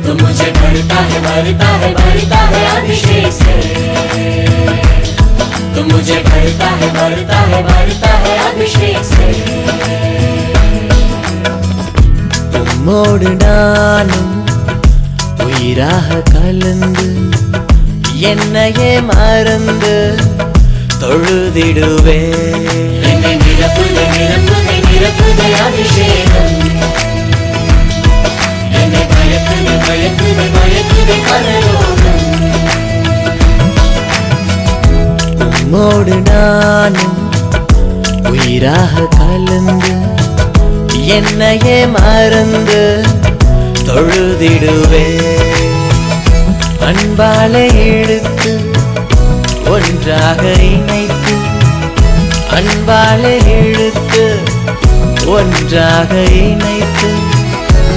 तू मुझे भरता है भरता है भरता है अभिषेक से, तू मुझे भरता है भरता है भरता है अभिषेक से। உம்மோடு நானும் உயிராக கலந்து என்னையே மறந்து தொழுதிடுவே. என்னை நிரப்புதே நிரப்புதே நிரப்புதே அபிஷேகம், என்னை மயக்குதே மயக்குதே மயக்குதே பரலோகம். உம்மோடு நானும் உயிராக கலந்து என்னையே மறந்து தொழுதிடுவே. அன்பாலே இழுத்து ஒன்றாக இணைத்து, அன்பாலே இழுத்து ஒன்றாக இணைத்து,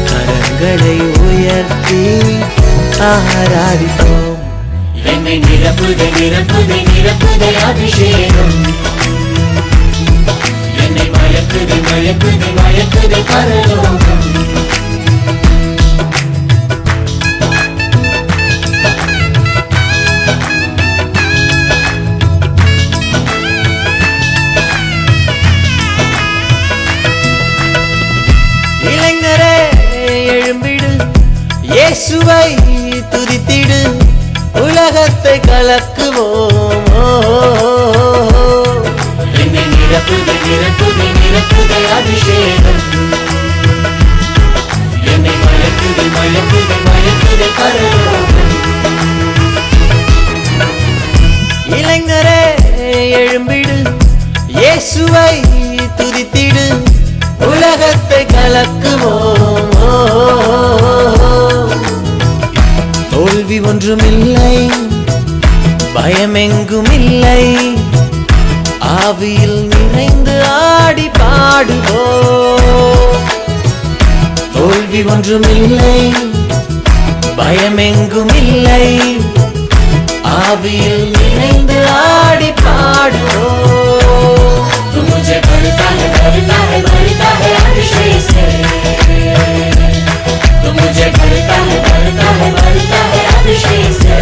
கரங்களை உயர்த்தி ஆராதிப்போம். என்னை நிரப்புதே நிரப்புதே நிரப்புதே அபிஷேகம், என்னை மயக்குதே மயக்குதே மயக்குதே பரலோகம். இளைஞரே எழும்பிடு, இயேசுவை துதித்திடு, உலகத்தை கலக்குவோம். என்னை நிரப்புதே நிரப்புதே நிரப்புதே அபிஷேகம், என்னை மயக்குதே மயக்குதே மயக்குதே பரலோகம். இளைஞரே எழும்பிடு, இயேசுவை துதித்திடு, உலகத்தை கலக்குவோம். தோல்வி ஒன்றுமில்லை, பயமெங்கும் இல்லை, ஆவியில் நிறைந்து ஆடி பாடுவோம். தோல்வி ஒன்றுமில்லை, பயமெங்கும் இல்லை, ஆவியில் நிறைந்து ஆடி பாடுவோம். तू मुझे भरता है भरता है भरता है अभिषेक से, तू मुझे भरता है भरता है भरता है अभिषेक से।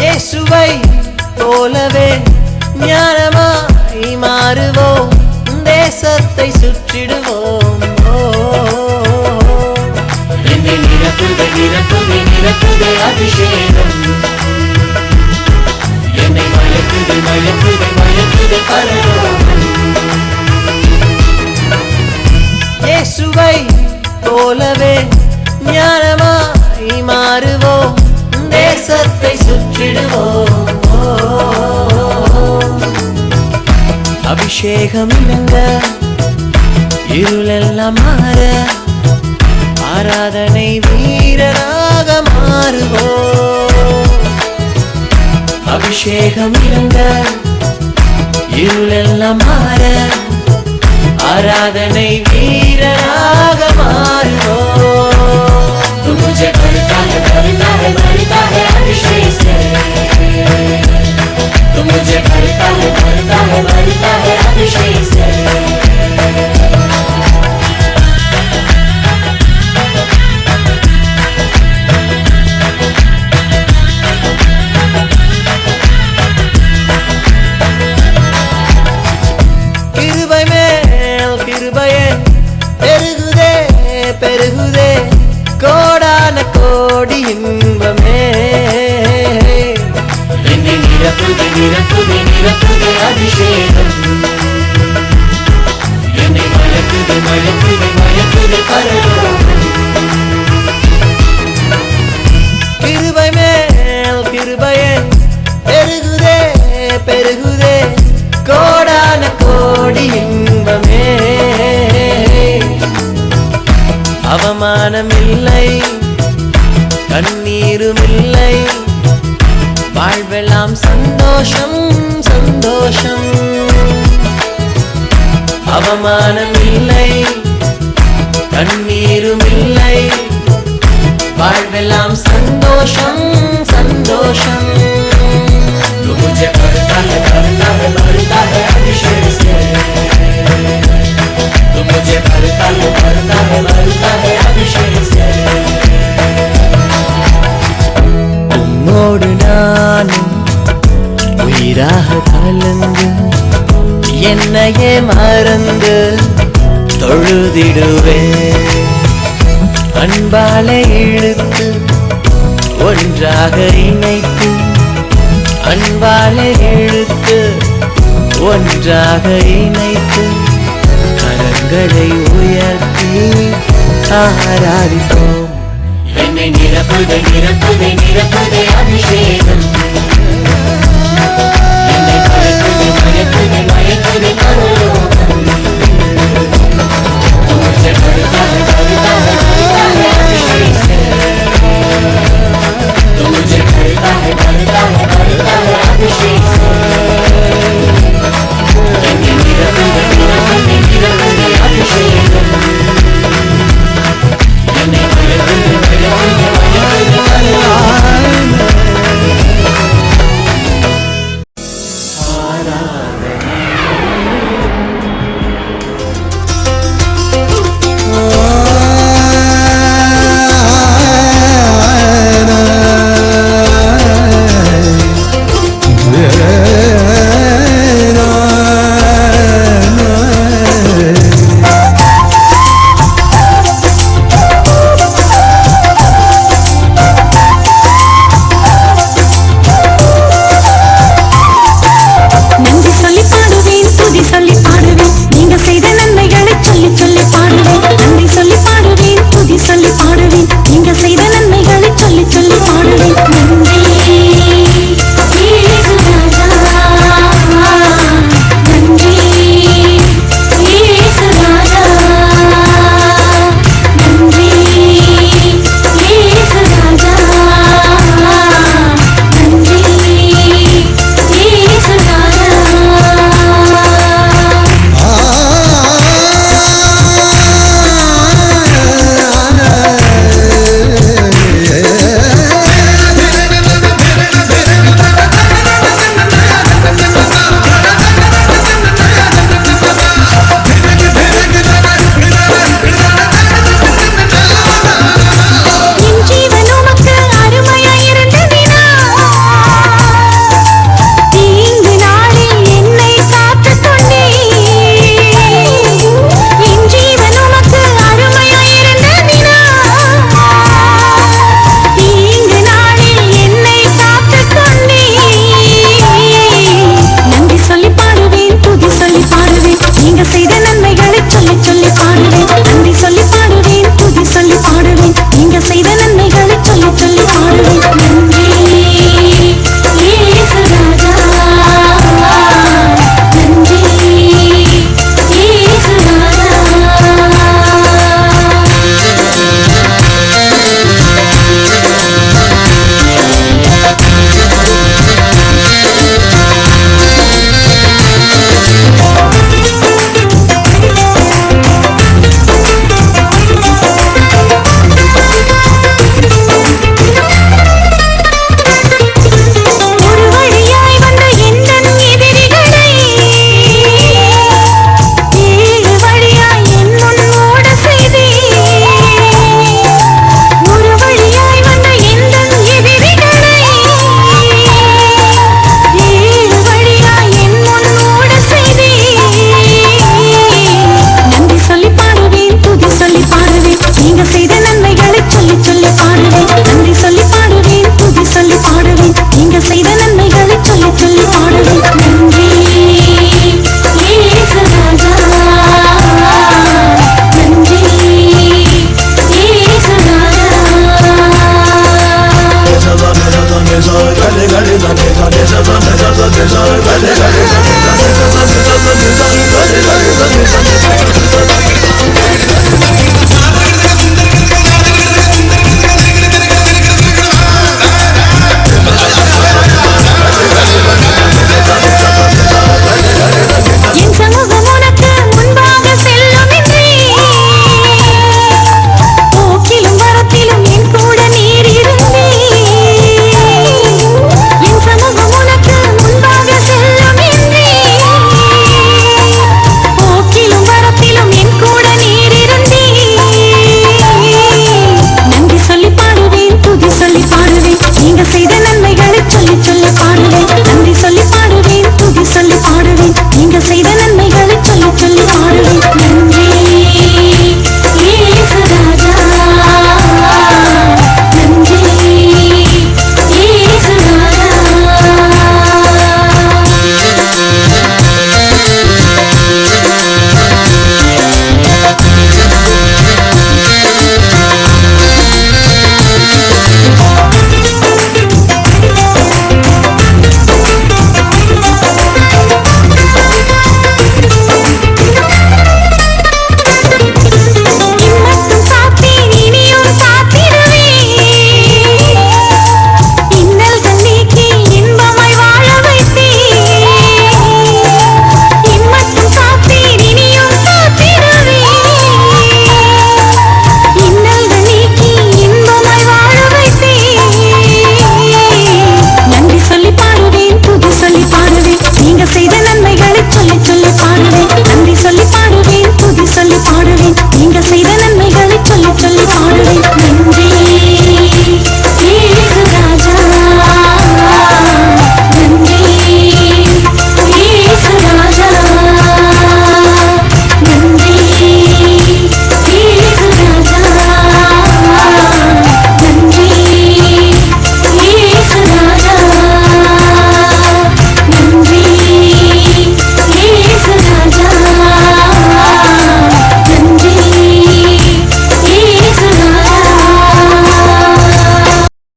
இயேசுவை போலவே ஞானமாய் மாறுவோம், தேசத்தை சுற்றிடுவோம். என்னை நிரப்புதே நிரப்புதே நிரப்புதே அபிஷேகம், என்னை மயக்குதே மயக்குதே மயக்குதே பரலோகம். இயேசுவை போலவே ஞானமாய் மாறுவோம், தேசத்தை சுற்றிடுவோம். அபிஷேகம் இறங்க, இருளெல்லாம் மாற, ஆராதனை வீரராக மாறுவோம். அபிஷேகம் இறங்க, இருளெல்லாம் மாற, ஆராதனை வீரராக மாறுவோம். तू मुझे भरता है भरता है भरता है अभिषेक से, तू मुझे भरता है भरता है भरता है अभिषेक से। கிருபை மேல் கிருபையே பெருகுதே பெருகுதே, கோடான கோடி இன்பமே. என்னை நிரப்புதே நிரப்புதே நிரப்புதே அபிஷேகம், என்னை மயக்குதே மயக்குதே மயக்குதே பரலோகம். கிருபை மேல் கிருபையே பெருகுதே பெருகுதே கோடான கோடி இன்பமே அவமானமில்லை கண்ணீருமில்லை வாழ்வெல்லாம் சந்தோஷம் சந்தோஷம் அவமானமில்லை கண்ணீருமில்லை வாழ்வெல்லாம் சந்தோஷம் சந்தோஷம் तू मुझे भरता है अभिषेक से तू मुझे भरता है अभिषेक से உம்மோடு நானும் உயிராக கலந்து என்னையே மறந்து தொழுதிடுவேன் அன்பாலே இழுத்து ஒன்றாக இணைத்து அன்பாலே இழுத்து ஒன்றாக இணைத்து கரங்களை உயர்த்தி ஆராதிப்போம் என்னை நிரப்புதே நிரப்புதே நிரப்புதே அபிஷேகம் என்னை மயக்குதே மயக்குதே மயக்குதே பரலோகம் तू मुझे भरता है अभिषेक से तू मुझे भरता है अभिषेक से என்னை நிரப்புதே நிரப்புதே நிரப்புதே அபிஷேகம் என்னை மயக்குதே மயக்குதே மயக்குதே பரலோகம்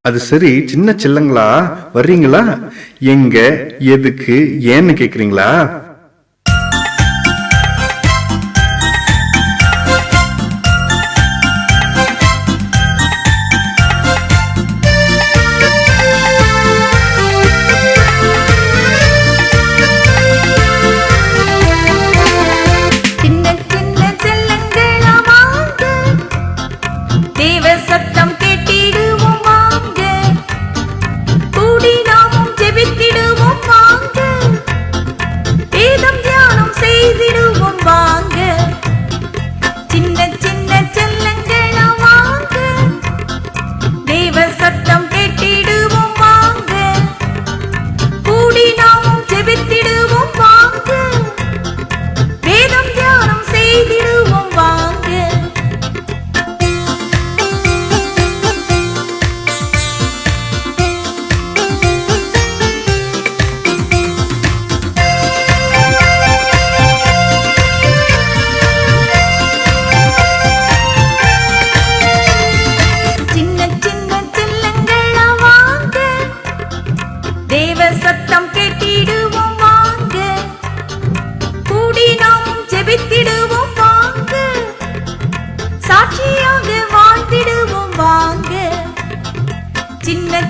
அது சரி, சின்ன செல்லங்களா வர்றீங்களா? எங்க, எதுக்கு, ஏன்னு கேக்குறீங்களா?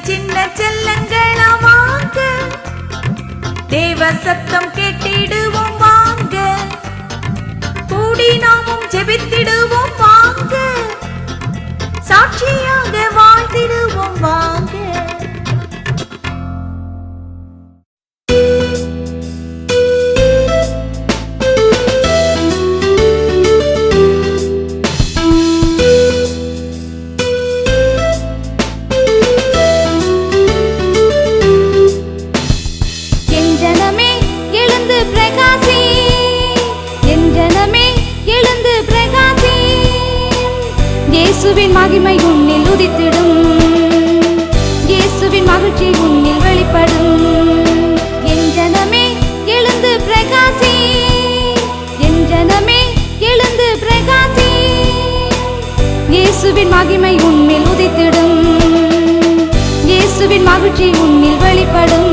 சின்ன செல்லங்களா வாங்க, தேவ சத்தம் கேட்டிடுவோம் வாங்க, கூடி நாமும் ஜெபித்திடுவோம் வாங்க, சாட்சியாக வாழ்ந்திடுவோம் வாங்க. இயேசுவின் மகிமை உன்னில் உதித்திடும், இயேசுவின் மகிழ்ச்சி உன்னில் வெளிப்படும். என் ஜனமே எழுந்து பிரகாசி, என் ஜனமே எழுந்து பிரகாசி, இயேசுவின் மகிமை உன்னில் உதித்திடும், இயேசுவின் மகிழ்ச்சி உன்னில் வெளிப்படும்.